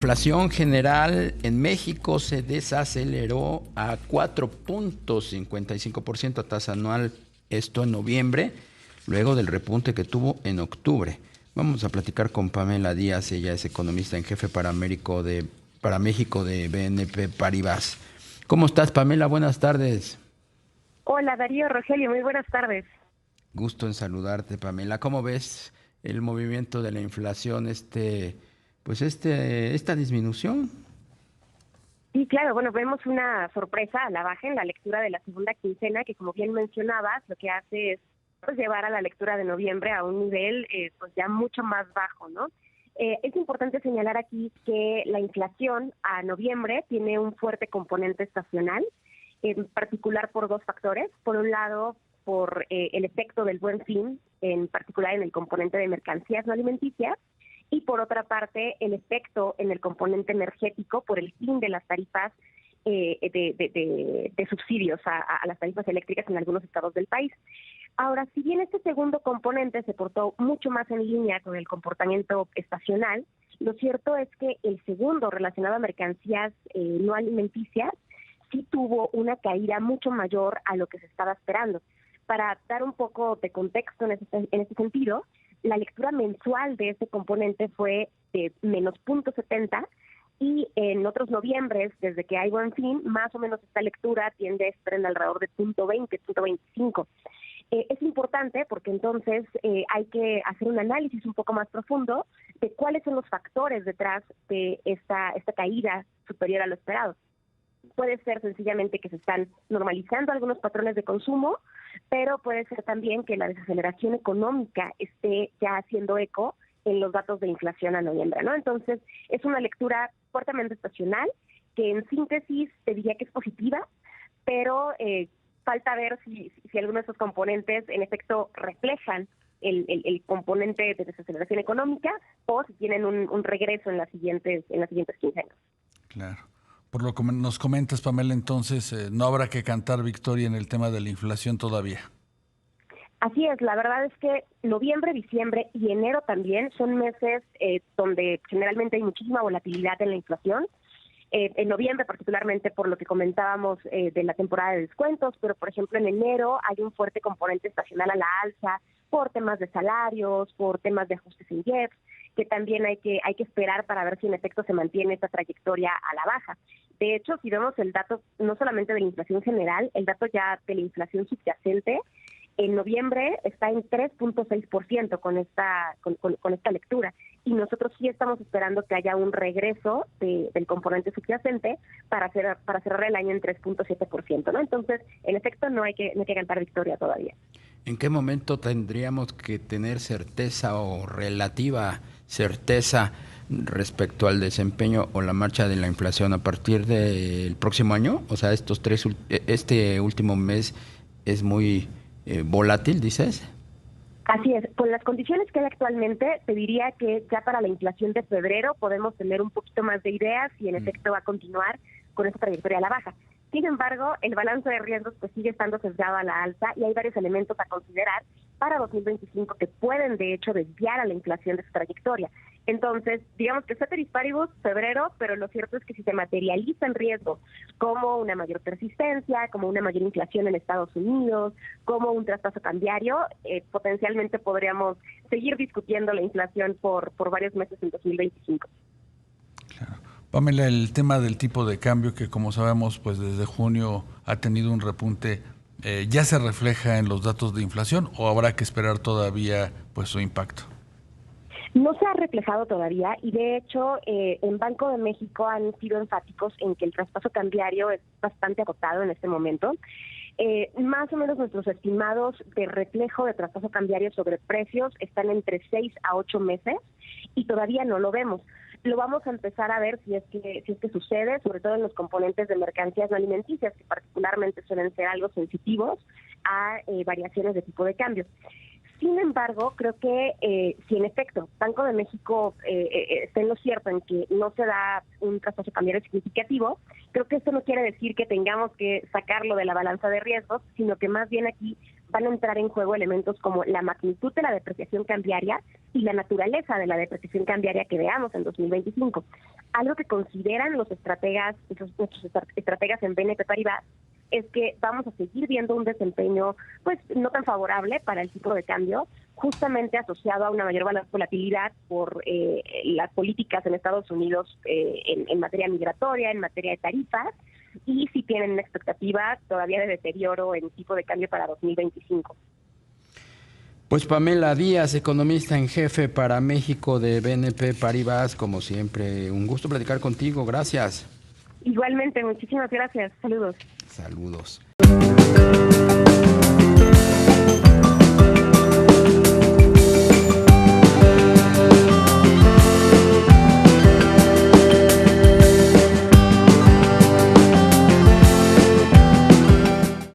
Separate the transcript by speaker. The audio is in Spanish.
Speaker 1: Inflación general en México se desaceleró a 4.55% a tasa anual, esto en noviembre, luego del repunte que tuvo en octubre. Vamos a platicar con Pamela Díaz, ella es economista en jefe para México de BNP Paribas. ¿Cómo estás, Pamela? Buenas tardes.
Speaker 2: Hola Darío, Rogelio, muy buenas tardes.
Speaker 1: Gusto en saludarte, Pamela. ¿Cómo ves el movimiento de la inflación, esta disminución?
Speaker 2: Sí, claro, bueno, vemos una sorpresa a la baja en la lectura de la segunda quincena, que como bien mencionabas, lo que hace es pues, llevar a la lectura de noviembre a un nivel pues ya mucho más bajo, ¿no? Es importante señalar aquí que la inflación a noviembre tiene un fuerte componente estacional, en particular por dos factores. Por un lado, por el efecto del Buen Fin, en particular en el componente de mercancías no alimenticias, y por otra parte el efecto en el componente energético por el fin de las tarifas de subsidios a las tarifas eléctricas en algunos estados del país. Ahora, si bien este segundo componente se portó mucho más en línea con el comportamiento estacional, lo cierto es que el segundo, relacionado a mercancías no alimenticias, sí tuvo una caída mucho mayor a lo que se estaba esperando. Para dar un poco de contexto en ese sentido, la lectura mensual de este componente fue de menos 0.70 y en otros noviembres, desde que hay Buen Fin, más o menos esta lectura tiende a estar en alrededor de 0.20, 0.25. Es importante porque entonces hay que hacer un análisis un poco más profundo de cuáles son los factores detrás de esta caída superior a lo esperado. Puede ser sencillamente que se están normalizando algunos patrones de consumo, pero puede ser también que la desaceleración económica esté ya haciendo eco en los datos de inflación a noviembre, ¿no? Entonces, es una lectura fuertemente estacional, que en síntesis te diría que es positiva, pero falta ver si algunos de esos componentes en efecto reflejan el componente de desaceleración económica o si tienen un regreso en las siguientes quincenas.
Speaker 3: Claro. Por lo que nos comentas, Pamela, entonces no habrá que cantar victoria en el tema de la inflación todavía.
Speaker 2: Así es, la verdad es que noviembre, diciembre y enero también son meses donde generalmente hay muchísima volatilidad en la inflación. En noviembre particularmente por lo que comentábamos de la temporada de descuentos, pero por ejemplo en enero hay un fuerte componente estacional a la alza por temas de salarios, por temas de ajustes en IEPS, que también hay que esperar para ver si en efecto se mantiene esta trayectoria a la baja. De hecho, si vemos el dato no solamente de la inflación general, el dato ya de la inflación subyacente, en noviembre está en 3.6% con esta lectura, y nosotros sí estamos esperando que haya un regreso del componente subyacente para cerrar el año en 3.7%, ¿no? Entonces, en efecto, no hay que cantar victoria todavía.
Speaker 1: ¿En qué momento tendríamos que tener certeza o relativa certeza respecto al desempeño o la marcha de la inflación a partir del próximo año? O sea, este último mes es muy volátil, dices.
Speaker 2: Así es, con las condiciones que hay actualmente, te diría que ya para la inflación de febrero podemos tener un poquito más de ideas y en efecto va a continuar con esa trayectoria a la baja. Sin embargo, el balance de riesgos pues sigue estando sesgado a la alza y hay varios elementos a considerar para 2025 que pueden de hecho desviar a la inflación de su trayectoria. Entonces, digamos que ceteris paribus, febrero, pero lo cierto es que si se materializan riesgos como una mayor persistencia, como una mayor inflación en Estados Unidos, como un traspaso cambiario, potencialmente podríamos seguir discutiendo la inflación por varios meses en 2025.
Speaker 3: Claro. Pamela, el tema del tipo de cambio que como sabemos pues desde junio ha tenido un repunte, ¿ya se refleja en los datos de inflación o habrá que esperar todavía pues su impacto?
Speaker 2: No se ha reflejado todavía y de hecho en Banco de México han sido enfáticos en que el traspaso cambiario es bastante agotado en este momento. Más o menos nuestros estimados de reflejo de traspaso cambiario sobre precios están entre 6 a 8 meses y todavía no lo vemos. Lo vamos a empezar a ver si es que sucede, sobre todo en los componentes de mercancías no alimenticias, que particularmente suelen ser algo sensitivos a variaciones de tipo de cambio. Sin embargo, creo que si en efecto Banco de México está en lo cierto en que no se da un traspaso cambiario significativo, creo que esto no quiere decir que tengamos que sacarlo de la balanza de riesgos, sino que más bien aquí van a entrar en juego elementos como la magnitud de la depreciación cambiaria y la naturaleza de la depreciación cambiaria que veamos en 2025. Algo que consideran los estrategas, nuestros estrategas en BNP Paribas, es que vamos a seguir viendo un desempeño pues no tan favorable para el tipo de cambio, justamente asociado a una mayor volatilidad por las políticas en Estados Unidos en materia migratoria, en materia de tarifas, y si tienen una expectativa todavía de deterioro en tipo de cambio para 2025.
Speaker 1: Pues Pamela Díaz, economista en jefe para México de BNP Paribas, como siempre, un gusto platicar contigo, gracias.
Speaker 2: Igualmente, muchísimas gracias, saludos.
Speaker 1: Saludos.